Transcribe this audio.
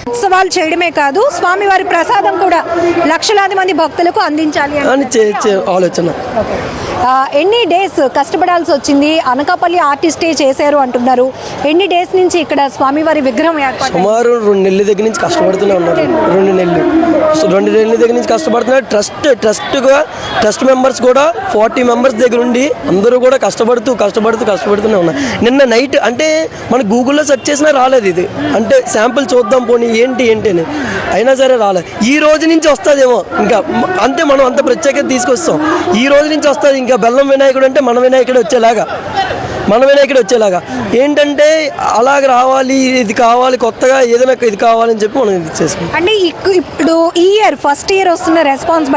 ఉత్సవాలు చేయడమే కాదు, స్వామివారి ప్రసాదం కూడా లక్షలాది మంది భక్తులకు అందించాలి అని ఆలోచన. ఎన్ని డేస్ కష్టపడాల్సి వచ్చింది? అనకాపల్లి ఆర్టిస్టే చేశారు అంటున్నారు. ఎన్ని డేస్ నుంచి ఇక్కడ స్వామివారి విగ్రహం ఏర్పాటు? సుమారు 2 నెలల దగ్గర నుంచి కష్టపడుతూనే ఉన్నారు. 2 నెలల దగ్గర నుంచి కష్టపడుతున్నారు. ట్రస్ట్ మెంబర్స్ కూడా 40 మెంబర్స్ దగ్గర ఉండి అందరూ కూడా కష్టపడుతూనే ఉన్నారు. నిన్న నైట్ అంటే మన గూగుల్లో సెర్చ్ చేసినా రాలేదు ఇది. అంటే శాంపుల్ చూద్దాం పోనీ ఏంటి అని, అయినా సరే రాలేదు. ఈ రోజు నుంచి వస్తుందేమో, ఇంకా అంతే. మనం అంత ప్రత్యేకత తీసుకొస్తాం. ఈ రోజు నుంచి వస్తుంది. ఇంకా బెల్లం వినాయకుడు అంటే మన వినాయకుడు వచ్చేలాగా ఏంటంటే అలాగ రావాలి, ఇది కావాలి, కొత్తగా ఏదైనా ఇది కావాలని చెప్పి మనం ఇది చేసుకుంటాం. అంటే ఇప్పుడు ఈ ఇయర్ ఫస్ట్ ఇయర్ వస్తున్న రెస్పాన్స్